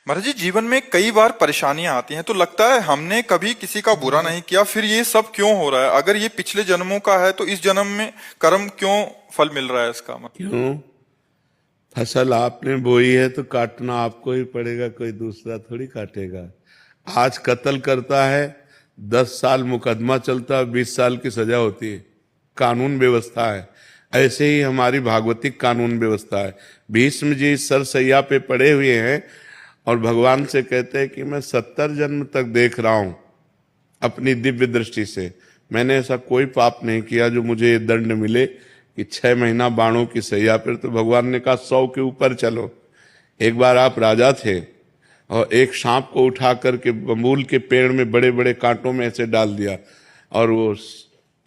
महाराज जी, जीवन में कई बार परेशानियां आती हैं तो लगता है हमने कभी किसी का बुरा नहीं किया, फिर ये सब क्यों हो रहा है? अगर ये पिछले जन्मों का है तो इस जन्म में कर्म क्यों फल मिल रहा है इसका? क्यों? फसल आपने बोई है तो काटना आपको ही पड़ेगा, कोई दूसरा थोड़ी काटेगा। आज कत्ल करता है, 10 साल मुकदमा चलता है, 20 साल की सजा होती है। कानून व्यवस्था है। ऐसे ही हमारी भागवतिक कानून व्यवस्था है। भीष्म जी सरसैया पे पड़े हुए हैं और भगवान से कहते हैं कि मैं 70 जन्म तक देख रहा हूं अपनी दिव्य दृष्टि से, मैंने ऐसा कोई पाप नहीं किया जो मुझे ये दंड मिले कि 6 महीना बाणों की सैया पर। तो भगवान ने कहा 100 के ऊपर चलो। एक बार आप राजा थे और एक सांप को उठा करके बबूल के पेड़ में बड़े बड़े कांटों में ऐसे डाल दिया और वो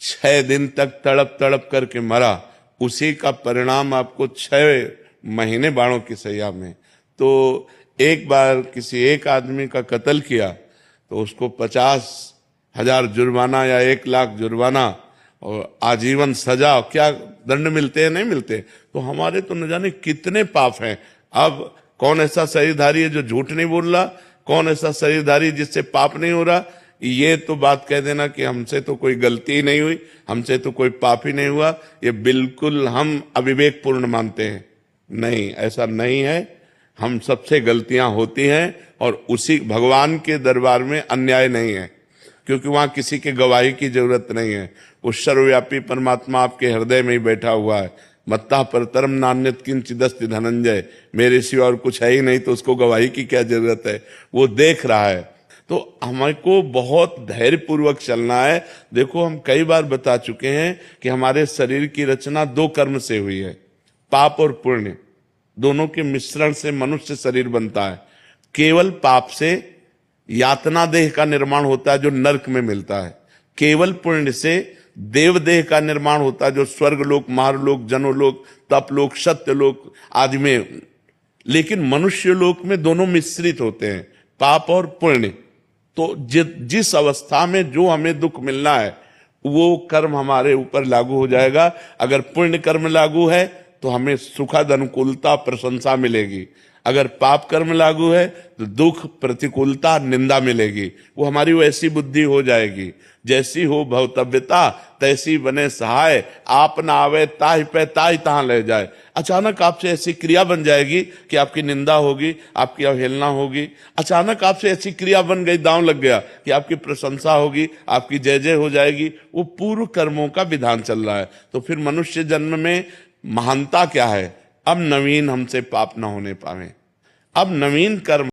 6 दिन तक तड़प तड़प करके मरा। उसी का परिणाम आपको 6 महीने बाणों की सैया में। तो एक बार किसी एक आदमी का कत्ल किया तो उसको 50,000 जुर्माना या 1 लाख जुर्माना और आजीवन सजा, क्या दंड मिलते हैं? नहीं मिलते। तो हमारे तो न जाने कितने पाप हैं। अब कौन ऐसा शरीरधारी है जो झूठ नहीं बोल रहा? कौन ऐसा शरीरधारी जिससे पाप नहीं हो रहा? ये तो बात कह देना कि हमसे तो कोई गलती ही नहीं हुई, हमसे तो कोई पाप ही नहीं हुआ, ये बिल्कुल हम अविवेकपूर्ण मानते हैं। नहीं, ऐसा नहीं है। हम सबसे गलतियां होती हैं और उसी भगवान के दरबार में अन्याय नहीं है, क्योंकि वहां किसी के गवाही की जरूरत नहीं है। वो सर्वव्यापी परमात्मा आपके हृदय में ही बैठा हुआ है। मत्ता परतरम नान्यत किंचिदस्ति धनंजय, मेरे सिवा और कुछ है ही नहीं, तो उसको गवाही की क्या जरूरत है? वो देख रहा है। तो हमको बहुत धैर्य पूर्वक चलना है। देखो, हम कई बार बता चुके हैं कि हमारे शरीर की रचना 2 कर्म से हुई है, पाप और पुण्य। दोनों के मिश्रण से मनुष्य शरीर बनता है। केवल पाप से यातना देह का निर्माण होता है जो नरक में मिलता है। केवल पुण्य से देव देह का निर्माण होता है जो स्वर्गलोक, मारलोक, जनोलोक, तपलोक, सत्यलोक आदि में। लेकिन मनुष्य लोक में दोनों मिश्रित होते हैं, पाप और पुण्य। तो जिस अवस्था में जो हमें दुख मिलना है वो कर्म हमारे ऊपर लागू हो जाएगा। अगर पुण्य कर्म लागू है तो हमें सुखद अनुकूलता प्रशंसा मिलेगी। अगर पाप कर्म लागू है तो दुख, प्रतिकूलता, निंदा मिलेगी। वो हमारी वैसी बुद्धि हो जाएगी, जैसी हो भवतव्यता तैसी बने सहाय, आप ना आवे ताहि पे ताहि तहां ले जाए। अचानक आपसे ऐसी क्रिया बन जाएगी कि आपकी निंदा होगी, आपकी अवहेलना होगी। अचानक आपसे ऐसी क्रिया बन गई, दांव लग गया, कि आपकी प्रशंसा होगी, आपकी जय जय हो जाएगी। वो पूर्व कर्मों का विधान चल रहा है। तो फिर मनुष्य जन्म में महानता क्या है? अब नवीन हमसे पाप न होने पावे, अब नवीन कर्म